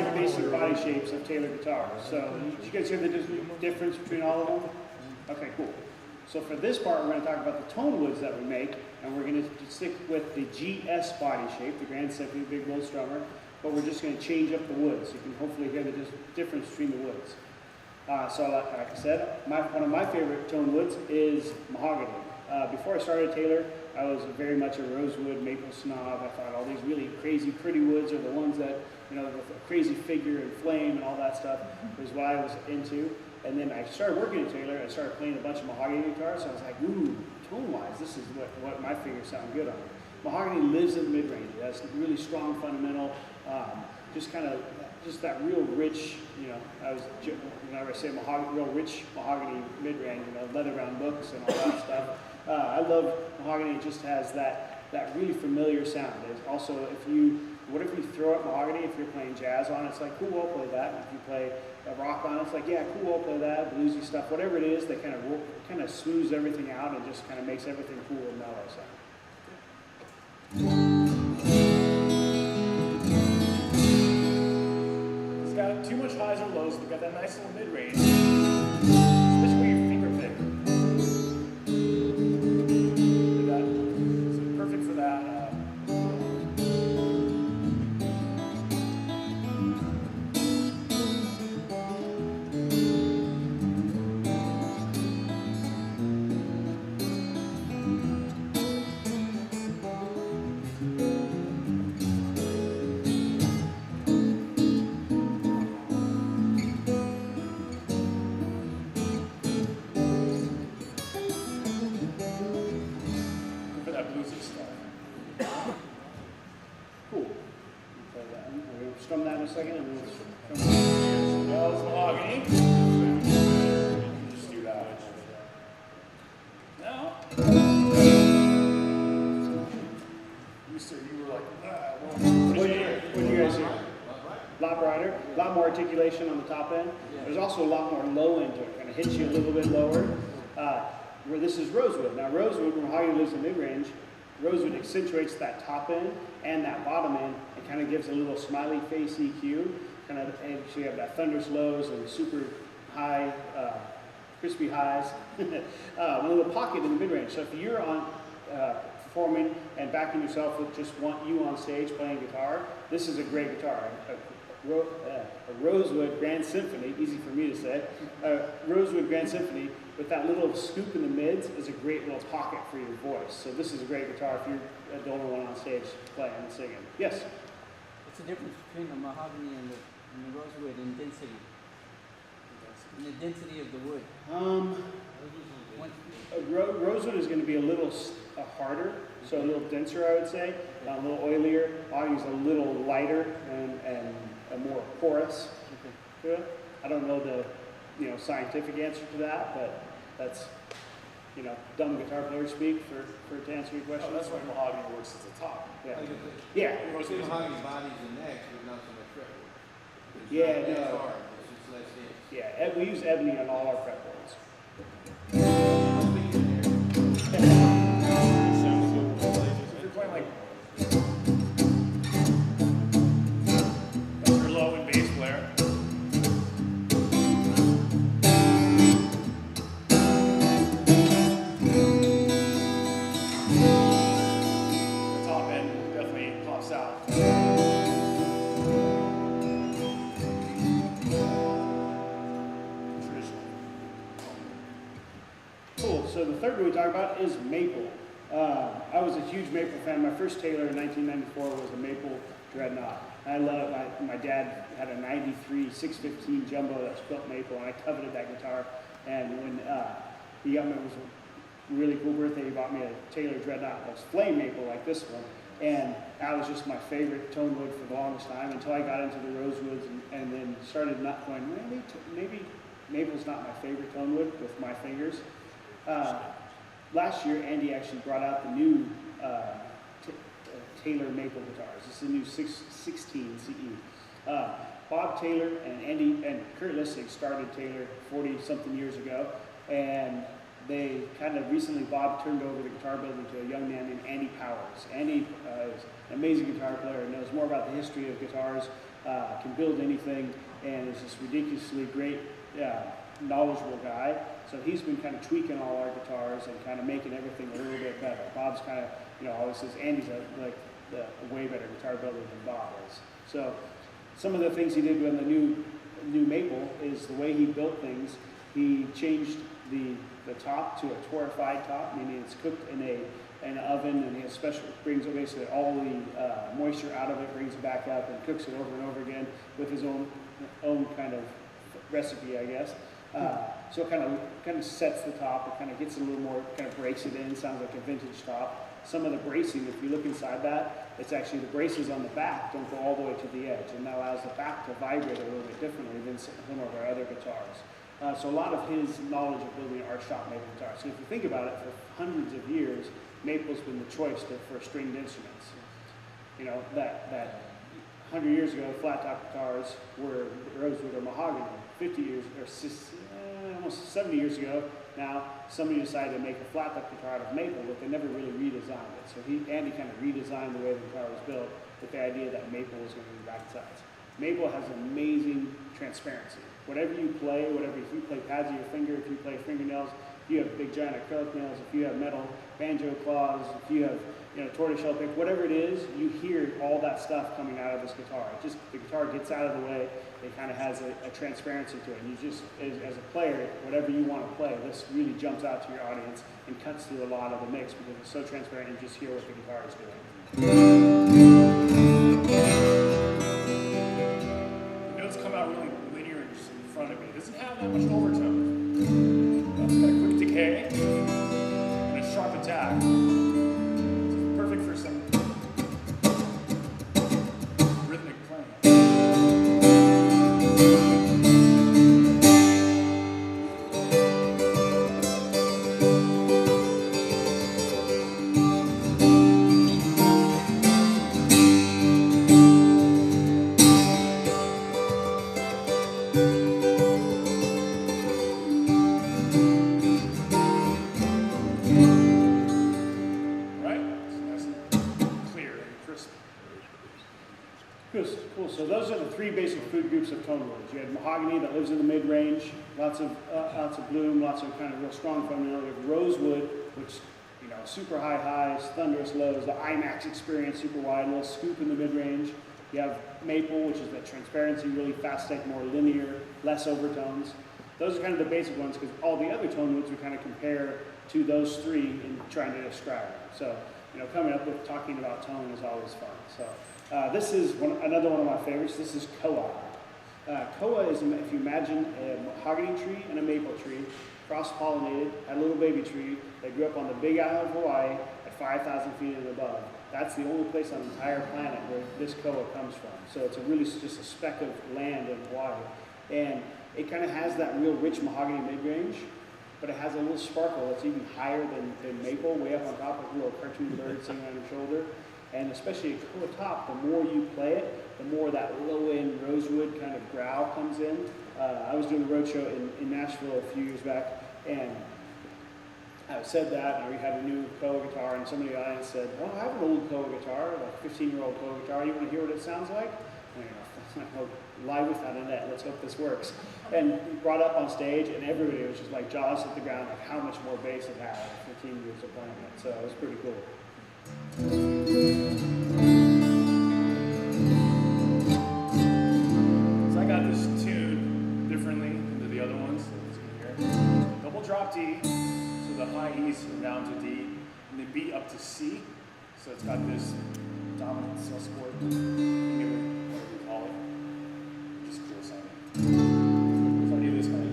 5 basic body shapes of Taylor guitars. So, did you guys hear the difference between all of them? Okay, cool. So for this part, we're going to talk about the tone woods that we make, and we're going to stick with the GS body shape, the Grand Symphony Big Bull Strummer, but we're just going to change up the woods. You can hopefully hear the difference between the woods. So like I said, one of my favorite tone woods is mahogany. Before I started Taylor, I was very much a rosewood maple snob. I thought all these really crazy pretty woods are the ones that, you know, with a crazy figure and flame and all that stuff was what I was into. And then I started working at Taylor. I started playing a bunch of mahogany guitars. So I was like, ooh, tone-wise, this is what my fingers sound good on. Mahogany lives in the mid-range. It has really strong fundamental, just that real rich, you know, whenever I say mahogany, real rich mahogany mid-range, you know, leather-bound books and all that stuff. I love mahogany. It just has that really familiar sound. There's also, whatever you throw at mahogany, if you're playing jazz on it, it's like, cool, I'll play that. And if you play a rock on it, it's like, yeah, cool, I'll play that. Bluesy stuff, whatever it is, that kind of smooths everything out and just kind of makes everything cool and mellow. So. It's got too much highs or lows. It's got that nice little mid-range, especially when your finger pick. It's perfect for that. Strum that in a second, and then Well, it's mahogany. Just do that. Now, you were like, what did you guys hear? A lot brighter, a lot more articulation on the top end. There's also a lot more low end to it, kind of hits you a little bit lower. Where this is rosewood. Now rosewood, when mahogany lives in mid-range, rosewood accentuates that top end and that bottom end. It kind of gives a little smiley face EQ. Kind of, and so you have that thunderous lows and super high, crispy highs. A little pocket in the mid-range. So if you're on performing and backing yourself with just you on stage playing guitar, this is a great guitar. A Rosewood Grand Symphony, easy for me to say, Rosewood Grand Symphony with that little scoop in the mids is a great little pocket for your voice. So this is a great guitar if you're the only one on stage playing and singing. Yes? What's the difference between the mahogany and the rosewood in density? In the density of the wood? Rosewood is going to be a little harder, so a little denser, I would say, a little oilier. Mahogany is a little lighter and more porous. Okay. I don't know the scientific answer to that, but that's dumb guitar player speak to answer your question. Oh, that's why mahogany works as a top. Yeah. Yeah. Mahogany bodies and necks, but not so much fretboard. Yeah, no. no. Hard. It's just less dense. Yeah, we use ebony on all our fretboards. If you're playing like that's your low and bass player. The top end definitely pops out. Cool. So the third one we talk about is maple. I was a huge maple fan. My first Taylor in 1994 was a maple dreadnought. I love it. My dad had a 93 615 jumbo that's built maple, and I coveted that guitar. And when he got me, it was a really cool birthday. He bought me a Taylor dreadnought that was flame maple like this one. And that was just my favorite tone wood for the longest time until I got into the rosewoods and then started not going, maybe maple's not my favorite tone wood with my fingers. Last year, Andy actually brought out the new Taylor maple guitars. It's the new 616 CE. Bob Taylor and Andy and Kurt Lissig started Taylor 40-something years ago, and they kind of recently, Bob turned over the guitar building to a young man named Andy Powers. Andy is an amazing guitar player and knows more about the history of guitars can build anything, and is just ridiculously great, knowledgeable guy. So he's been kind of tweaking all our guitars and kind of making everything a little bit better. Bob's kind of, always says Andy's a way better guitar builder than Bob is. So some of the things he did with the new Maple is the way he built things. He changed the top to a torrefied top, meaning it's cooked in an oven, and he has brings basically all the moisture out of it, brings it back up, and cooks it over and over again with his own kind of recipe, I guess. So it kind of sets the top. It kind of gets a little more, kind of breaks it in. Sounds like a vintage top. Some of the bracing, if you look inside that, it's actually the braces on the back don't go all the way to the edge, and that allows the back to vibrate a little bit differently than some of our other guitars. So a lot of his knowledge of building our shop Maple guitars. So if you think about it, for hundreds of years, Maple's been the choice for stringed instruments. That 100 years ago, flat top guitars were rosewood or mahogany. 50 years, or almost 70 years ago, now somebody decided to make a flat top guitar out of maple, but they never really redesigned it. So Andy kind of redesigned the way the guitar was built with the idea that maple was going to be right size. Maple has amazing transparency. Whatever you play, if you play pads of your finger, if you play fingernails, if you have big giant acrylic nails, if you have metal banjo claws, if you have tortoiseshell pick, whatever it is, you hear all that stuff coming out of this guitar. The guitar gets out of the way. It kind of has a transparency to it. And you just, as a player, whatever you want to play, this really jumps out to your audience and cuts through a lot of the mix because it's so transparent. You just hear what the guitar is doing. The notes come out really linear and just in front of me. It doesn't have that much overtone. It's got a quick decay and a sharp attack. It's perfect for some rhythmic playing. Cool. So those are the three basic food groups of tone woods. You have mahogany that lives in the mid-range, lots of bloom, lots of kind of real strong fundamental. You have rosewood, which super high highs, thunderous lows, the IMAX experience, super wide, little scoop in the mid-range. You have maple, which is that transparency, really fast take, more linear, less overtones. Those are kind of the basic ones because all the other tone woods we kind of compare to those three in trying to describe them. So coming up with talking about tone is always fun. So. This is another one of my favorites. This is koa. Koa is, if you imagine a mahogany tree and a maple tree, cross-pollinated, had a little baby tree that grew up on the big island of Hawaii at 5,000 feet and above. That's the only place on the entire planet where this koa comes from. So it's really just a speck of land in Hawaii. And it kind of has that real rich mahogany mid-range, but it has a little sparkle that's even higher than maple, way up on top of a little cartoon bird sitting on your shoulder. And especially a koa top, the more you play it, the more that low-end rosewood kind of growl comes in. I was doing a road show in Nashville a few years back, and I said that, and we had a new koa guitar, and somebody in the audience said, "Oh, I have an old koa guitar, like a 15-year-old koa guitar. You want to hear what it sounds like?" And live without a net. Let's hope this works. And he brought up on stage, and everybody was just like jaws hit the ground, like how much more bass it had after 15 years of playing it. So it was pretty cool. So I got this tuned differently than the other ones. Double drop D, so the high E's are down to D, and the B up to C. So it's got this dominant sus chord, whatever you call it, which is cool sounding. So I do this kind of.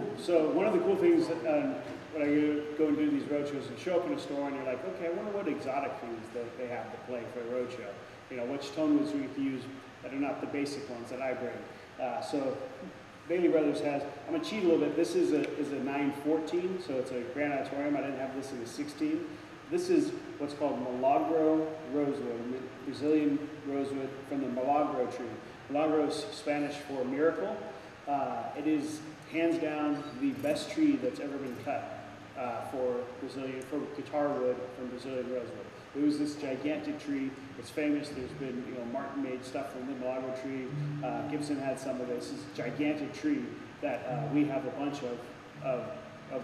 Cool. So one of the cool things that, when I go and do these road shows and show up in a store and you're like, okay, I wonder what exotic things that they have to play for a road show. You know, which tone woods we get to use that are not the basic ones that I bring. So Bailey Brothers has, I'm gonna cheat a little bit. This is a 914, so it's a Grand Auditorium. I didn't have this in the 16. This is what's called Milagro rosewood, Brazilian rosewood from the Milagro tree. Milagro is Spanish for miracle. It is hands down the best tree that's ever been cut for guitar wood from Brazilian rosewood. It was this gigantic tree. It's famous. There's been, you know, Martin made stuff from the Milagro tree. Gibson had some of this. This gigantic tree that we have a bunch of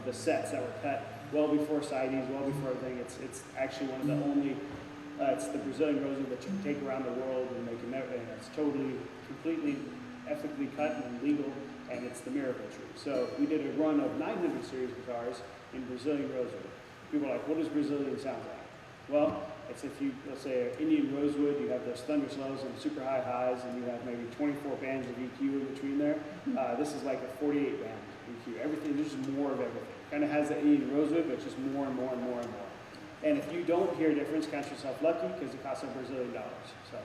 the sets that were cut well before CITES, well before everything. It's actually one of the only. It's the Brazilian rosewood that you can take around the world and make and it's totally, completely ethically cut and legal, and it's the miracle tree. So we did a run of 900 series guitars in Brazilian rosewood. People are like, what does Brazilian sound like? Well, it's if you, let's say, Indian rosewood, you have those thunderous lows and super high highs, and you have maybe 24 bands of EQ in between there. This is like a 48 band EQ. Everything, there's just more of everything. Kind of has that Indian rosewood, but just more and more and more and more. And if you don't hear a difference, count yourself lucky because it costs $1 Brazilian. So.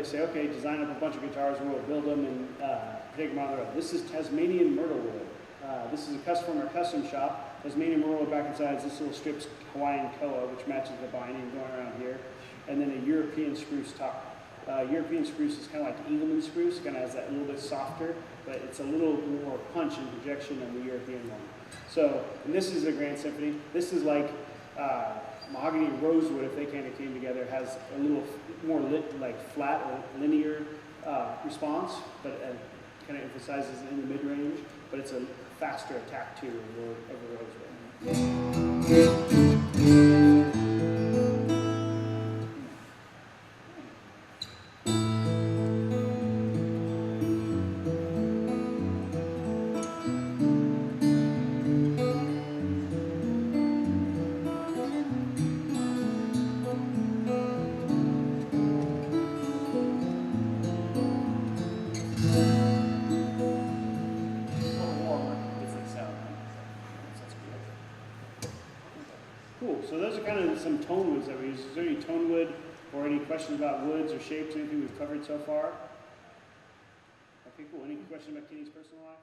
Say, okay, design up a bunch of guitars and we'll build them and take them on the road. This is Tasmanian myrtle wood. This is a custom shop. Tasmanian myrtle wood back inside is this little strips Hawaiian koa, which matches the binding going around here, and then a European spruce top. European spruce is kind of like Engelmann spruce, kind of has that little bit softer, but it's a little more punch and projection than the European one. So, and this is a Grand Symphony. This is like mahogany and rosewood, if they kind of came together, has a little more flat or linear response, but kind of emphasizes in the mid-range, but it's a faster attack too of the rosewood. So those are kind of some tone woods that we use. Is there any tone wood or any questions about woods or shapes, anything we've covered so far? Okay, cool. Any questions about Kenny's personal life?